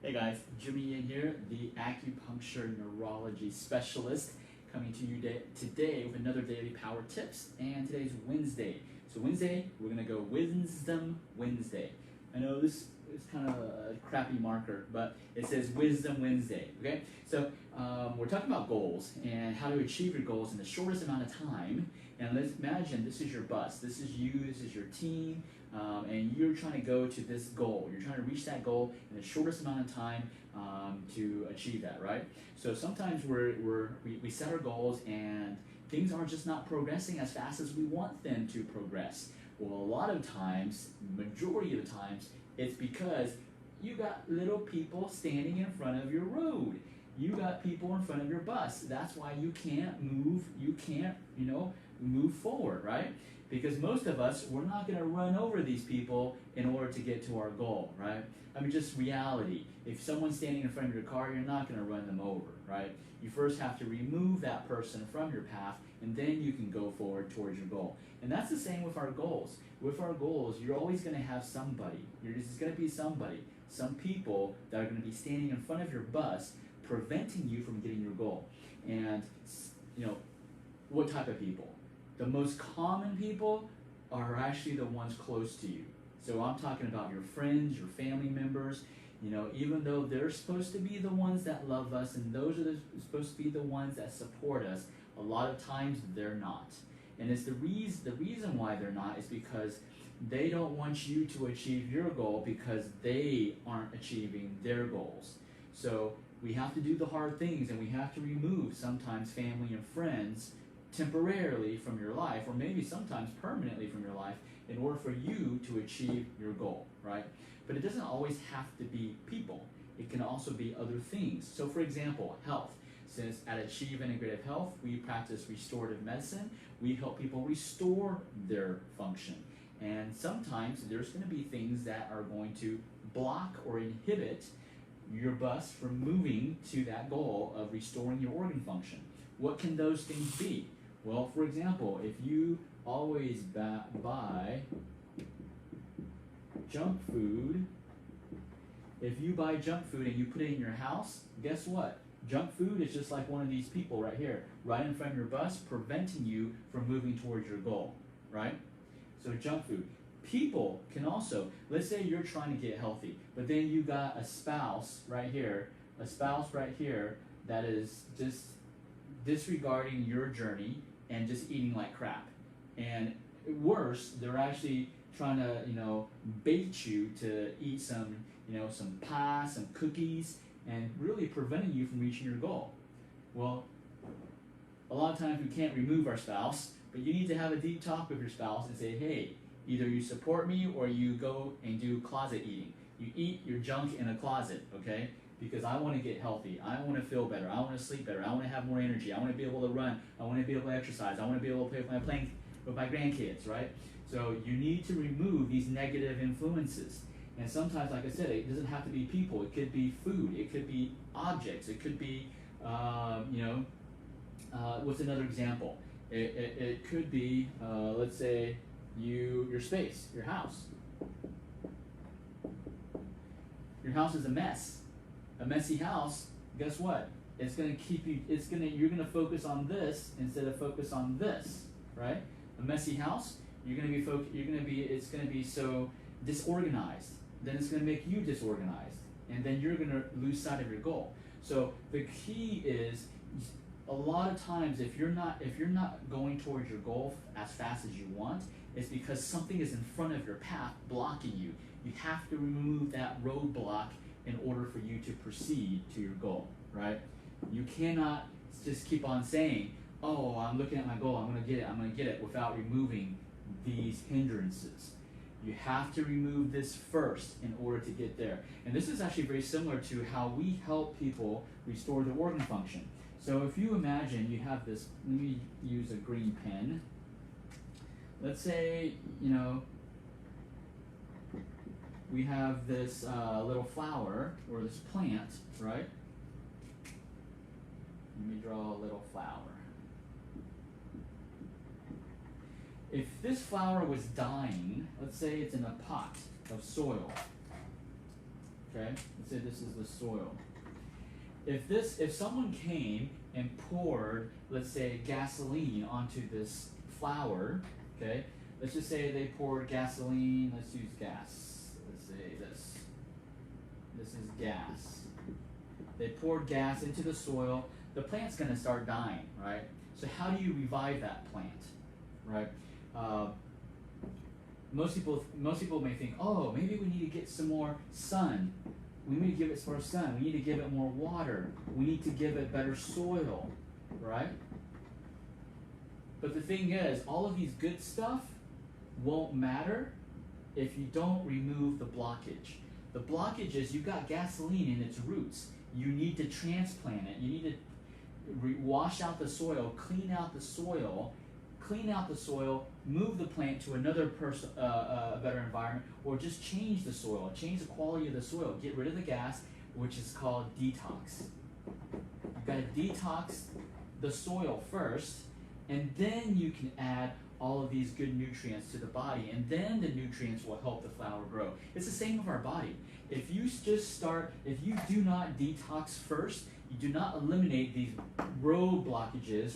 Hey guys, Jimmy in here, the acupuncture neurology specialist, coming to you today with another daily power tips. And today's Wednesday. So Wednesday, we're gonna go Wisdom Wednesday. I know this is kind of a crappy marker, but it says Wisdom Wednesday. Okay, so we're talking about goals and how to achieve your goals in the shortest amount of time. And let's imagine this is your bus, this is you, this is your team. And you're trying to go to this goal. You're trying to reach that goal in the shortest amount of time to achieve that, right? So sometimes we set our goals and things are just not progressing as fast as we want them to progress. Well, a lot of times, majority of the times, it's because you got little people standing in front of your road. You got people in front of your bus. That's why you can't move, move forward, right? Because most of us, we're not going to run over these people in order to get to our goal, right? I mean, just reality. If someone's standing in front of your car, you're not going to run them over, right? You first have to remove that person from your path, and then you can go forward towards your goal. And that's the same with our goals. With our goals, you're always going to have somebody. There's going to be somebody, some people that are going to be standing in front of your bus, preventing you from getting your goal. And, what type of people? The most common people are actually the ones close to you. So I'm talking about your friends, your family members. Even though they're supposed to be the ones that love us and those are supposed to be the ones that support us, a lot of times they're not. And it's the reason why they're not is because they don't want you to achieve your goal because they aren't achieving their goals. So we have to do the hard things and we have to remove sometimes family and friends temporarily from your life, or maybe sometimes permanently from your life, in order for you to achieve your goal, right? But it doesn't always have to be people. It can also be other things. So for example, health. Since at Achieve Integrative Health, we practice restorative medicine, we help people restore their function. And sometimes there's going to be things that are going to block or inhibit your bus from moving to that goal of restoring your organ function. What can those things be? Well, for example, if you always buy junk food, if you buy junk food and you put it in your house, guess what? Junk food is just like one of these people right here, right in front of your bus, preventing you from moving towards your goal, right? So junk food. People can also, let's say you're trying to get healthy, but then you got a spouse right here that is just disregarding your journey and just eating like crap. And worse, they're actually trying to, bait you to eat some pie, some cookies, and really preventing you from reaching your goal. Well, a lot of times we can't remove our spouse, but you need to have a deep talk with your spouse and say, hey, either you support me or you go and do closet eating. You eat your junk in a closet, okay? Because I want to get healthy. I want to feel better. I want to sleep better. I want to have more energy. I want to be able to run. I want to be able to exercise. I want to be able to play with my grandkids, right? So you need to remove these negative influences. And sometimes, like I said, it doesn't have to be people. It could be food. It could be objects. It could be, what's another example? It could be, let's say, your space, your house. Your house is a mess. A messy house, guess what? It's going to keep you, you're going to focus on this instead of focus on this, right? A messy house, it's going to be so disorganized. Then it's going to make you disorganized. And then you're going to lose sight of your goal. So the key is, a lot of times if you're not going towards your goal as fast as you want, it's because something is in front of your path blocking you. You have to remove that roadblock in order for you to proceed to your goal, right? You cannot just keep on saying, oh, I'm looking at my goal, I'm going to get it, without removing these hindrances. You have to remove this first in order to get there. And this is actually very similar to how we help people restore their organ function. So if you imagine you have this, let me use a green pen. Let's say, we have this little flower, or this plant, right? Let me draw a little flower. If this flower was dying, let's say it's in a pot of soil, Okay, let's say this is the soil. If someone came and poured, let's say, gasoline onto this flower, okay, let's just say they poured gasoline, let's use gas, let's say this is gas. They poured gas into the soil, the plant's gonna start dying, right? So how do you revive that plant, right? Most people may think, oh, maybe we need to get some more sun. We need to give it some more sun. We need to give it more water. We need to give it better soil, right? But the thing is, all of these good stuff won't matter if you don't remove the blockage. The blockage is you've got gasoline in its roots. You need to transplant it. You need to wash out the soil, clean out the soil, move the plant to another better environment, or just change the soil, change the quality of the soil, get rid of the gas, which is called detox. You've got to detox the soil first, and then you can add all of these good nutrients to the body, and then the nutrients will help the flower grow. It's the same with our body. If you do not detox first, you do not eliminate these road blockages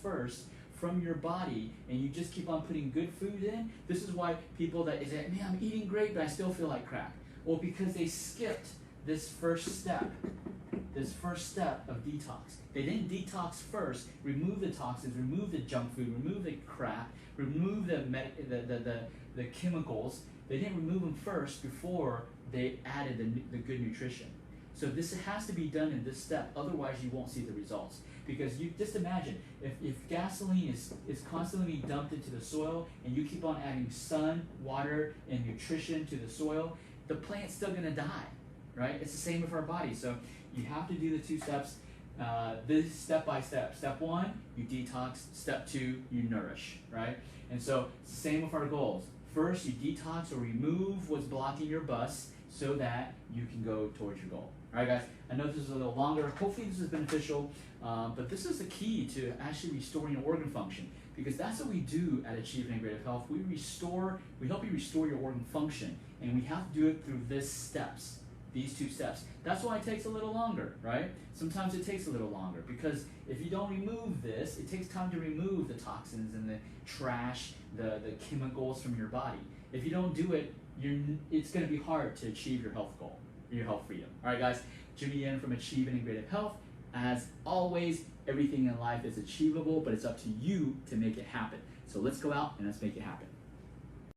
first from your body, and you just keep on putting good food in. This is why people that say, man, I'm eating great, but I still feel like crap. Well, because they skipped this first step of detox. They didn't detox first, remove the toxins, remove the junk food, remove the crap, remove the chemicals. They didn't remove them first before they added the good nutrition. So this has to be done in this step, otherwise you won't see the results. Because you just imagine, if gasoline is constantly being dumped into the soil and you keep on adding sun, water, and nutrition to the soil, the plant's still gonna die, right? It's the same with our body. So you have to do the two steps, this step by step. Step one, you detox. Step two, you nourish, right? And so it's the same with our goals. First, you detox or remove what's blocking your bus so that you can go towards your goal. All right, guys, I know this is a little longer. Hopefully this is beneficial, but this is the key to actually restoring your organ function, because that's what we do at Achieve Integrative Health. We help you restore your organ function, and we have to do it through these two steps. That's why it takes a little longer, right? Sometimes it takes a little longer, because if you don't remove this, it takes time to remove the toxins and the trash, the chemicals from your body. If you don't do it, it's going to be hard to achieve your health goal, your health freedom. All right, guys, Jimmy Yen from Achieve Integrative Health. As always, everything in life is achievable, but it's up to you to make it happen. So let's go out and let's make it happen.